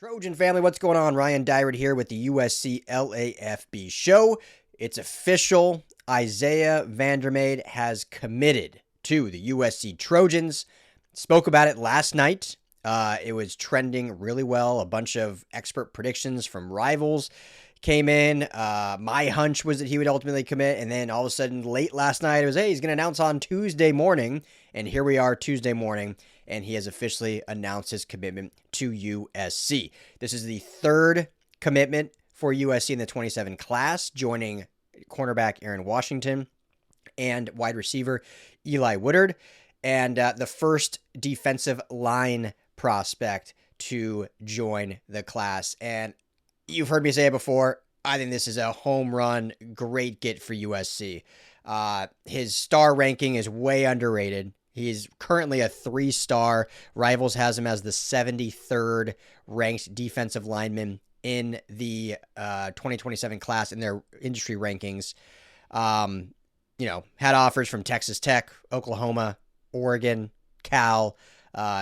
Trojan family, what's going on? Ryan Dyrud here with the USC LAFB show. It's official. Isaiah Vandermade has committed to the USC Trojans. Spoke about it last night. It was trending really well. A bunch of expert predictions from rivals came in. My hunch was that he would ultimately commit. And then all of a sudden, late last night, it was, hey, he's going to announce on Tuesday morning. And here we are Tuesday morning, and he has officially announced his commitment to USC. This is the third commitment for USC in the 27 class, joining cornerback Aaron Washington and wide receiver Eli Woodard, and the first defensive line prospect to join the class. And you've heard me say it before, I think this is a home run, great get for USC. His star ranking is way underrated. He's currently a 3-star. Rivals has him as the 73rd ranked defensive lineman in the 2027 class in their industry rankings. Had offers from Texas Tech, Oklahoma, Oregon, Cal.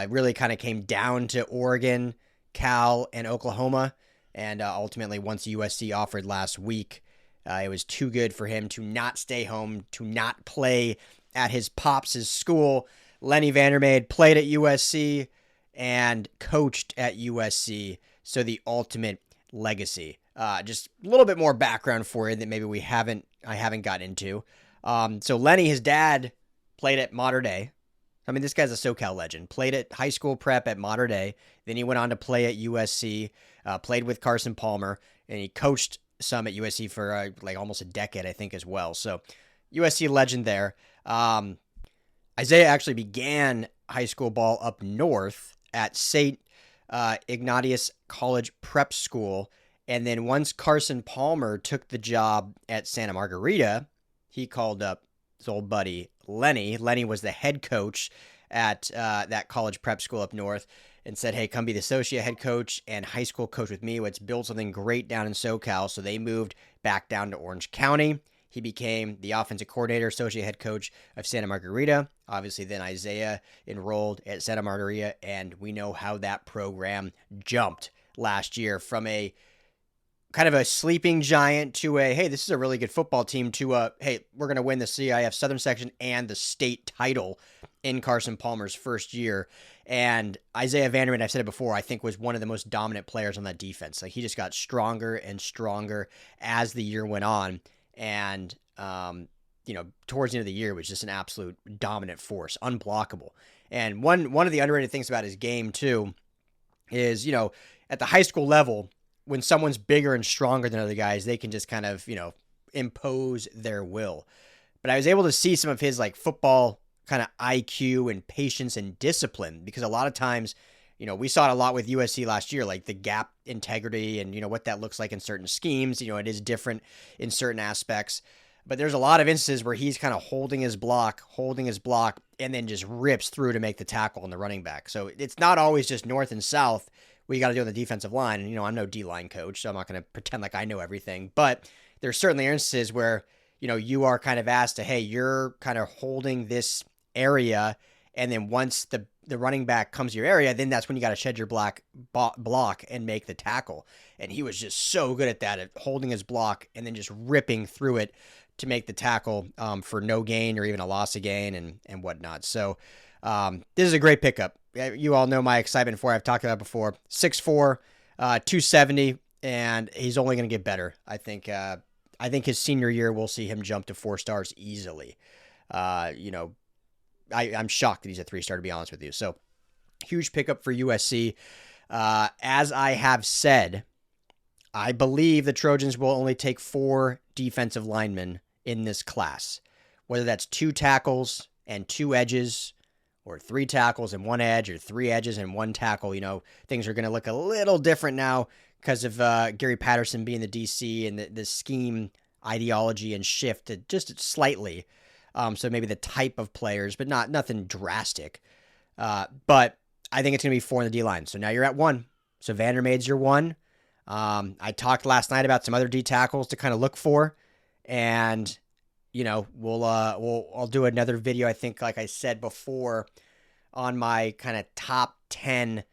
Really kind of came down to Oregon, Cal, and Oklahoma. And ultimately, once USC offered last week, it was too good for him to not stay home, to not play at his pops' school. Lenny Vandermade played at USC and coached at USC. So the ultimate legacy. Just a little bit more background for you that maybe I haven't gotten into. So Lenny, his dad, played at Mater Dei. I mean, this guy's a SoCal legend. Played at high school prep at Mater Dei. Then he went on to play at USC, played with Carson Palmer, and he coached some at USC for almost a decade, I think, as well. So USC legend there. Isaiah actually began high school ball up north at St. Ignatius College Prep School. And then once Carson Palmer took the job at Santa Margarita, he called up his old buddy Lenny. Lenny was the head coach at that college prep school up north and said, hey, come be the associate head coach and high school coach with me. Let's build something great down in SoCal. So they moved back down to Orange County. He became the offensive coordinator, associate head coach of Santa Margarita. Obviously, then Isaiah enrolled at Santa Margarita, and we know how that program jumped last year from a kind of a sleeping giant to a, hey, this is a really good football team, to a, hey, we're going to win the CIF Southern Section and the state title in Carson Palmer's first year. And Isaiah Vandermade, I've said it before, I think was one of the most dominant players on that defense. Like, he just got stronger and stronger as the year went on. And, towards the end of the year, was just an absolute dominant force, unblockable. And one of the underrated things about his game, too, is, at the high school level, when someone's bigger and stronger than other guys, they can just kind of, impose their will. But I was able to see some of his, football kind of IQ and patience and discipline, because a lot of times, we saw it a lot with USC last year, like the gap integrity and, what that looks like in certain schemes. It is different in certain aspects. But there's a lot of instances where he's kind of holding his block, and then just rips through to make the tackle on the running back. So it's not always just north and south what you got to do on the defensive line. And, I'm no D-line coach, so I'm not going to pretend like I know everything. But there's certainly instances where, you are kind of asked to, hey, you're kind of holding this area, and then once the running back comes to your area, then that's when you got to shed your block and make the tackle. And he was just so good at that, at holding his block and then just ripping through it to make the tackle for no gain or even a loss of gain and whatnot. So this is a great pickup. You all know my excitement for it. I've talked about it before. 6'4", 270, and he's only going to get better. I think his senior year we'll see him jump to 4 stars easily. I'm shocked that he's a 3-star, to be honest with you. So, huge pickup for USC. As I have said, I believe the Trojans will only take 4 defensive linemen in this class. Whether that's 2 tackles and 2 edges, or 3 tackles and 1 edge, or 3 edges and 1 tackle, things are going to look a little different now because of Gary Patterson being the DC and the scheme ideology and shift just slightly. So maybe the type of players, but nothing drastic. But I think it's going to be 4 in the D-line. So now you're at 1. So Vandermade's your 1. I talked last night about some other D tackles to kind of look for. And, I'll do another video, I think, like I said before, on my kind of top 10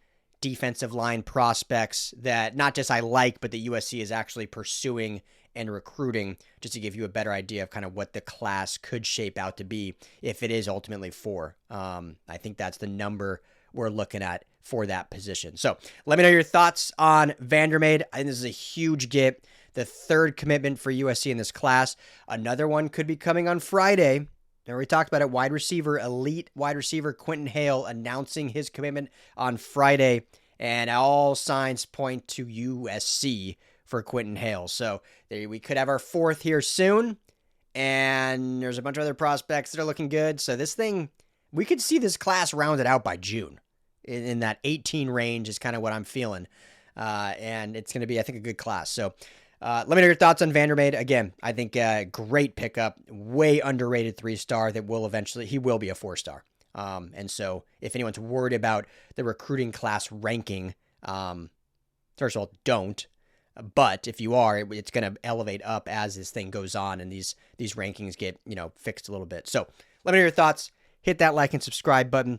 defensive line prospects that not just I like, but that USC is actually pursuing and recruiting, just to give you a better idea of kind of what the class could shape out to be if it is ultimately 4. I think that's the number we're looking at for that position. So let me know your thoughts on Vandermade. I think this is a huge get. The 3rd commitment for USC in this class. Another one could be coming on Friday. Now, we talked about it, elite wide receiver Quentin Hale announcing his commitment on Friday, and all signs point to USC for Quentin Hale. So we could have our 4th here soon, and there's a bunch of other prospects that are looking good. So this thing, we could see this class rounded out by June. In that 18 range is kind of what I'm feeling, and it's going to be, I think, a good class. So let me know your thoughts on Vandermade. Again, I think great pickup, way underrated 3-star that he will be a 4-star. And so if anyone's worried about the recruiting class ranking, first of all, don't. But if you are, it's going to elevate up as this thing goes on and these rankings get, fixed a little bit. So let me know your thoughts. Hit that like and subscribe button.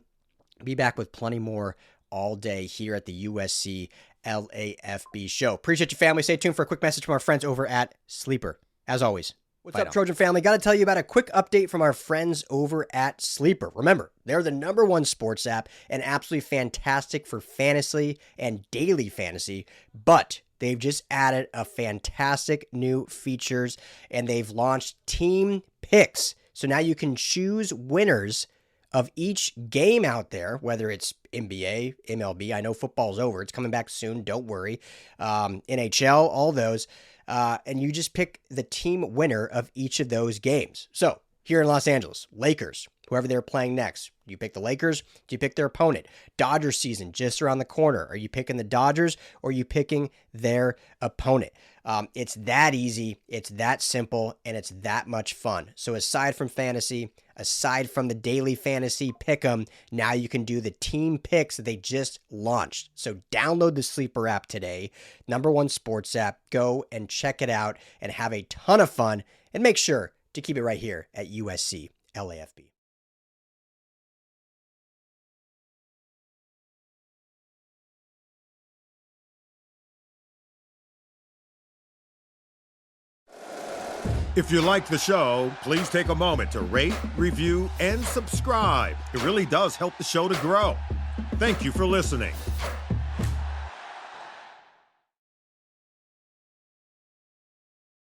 Be back with plenty more all day here at the USC LAFB show. Appreciate you, family. Stay tuned for a quick message from our friends over at Sleeper. As always, what's up, Trojan family? Got to tell you about a quick update from our friends over at Sleeper. Remember, they're the #1 sports app and absolutely fantastic for fantasy and daily fantasy, but they've just added a fantastic new features, and they've launched team picks. So now you can choose winners of each game out there, whether it's NBA, MLB. I know football's over. It's coming back soon. Don't worry. NHL, all those. And you just pick the team winner of each of those games. So here in Los Angeles, Lakers, whoever they're playing next. Do you pick the Lakers? Do you pick their opponent? Dodgers season just around the corner. Are you picking the Dodgers or are you picking their opponent? It's that easy. It's that simple, and it's that much fun. So aside from fantasy, aside from the daily fantasy pick'em, now you can do the team picks that they just launched. So download the Sleeper app today, #1 sports app. Go and check it out and have a ton of fun, and make sure to keep it right here at USC LAFB. If you like the show, please take a moment to rate, review, and subscribe. It really does help the show to grow. Thank you for listening.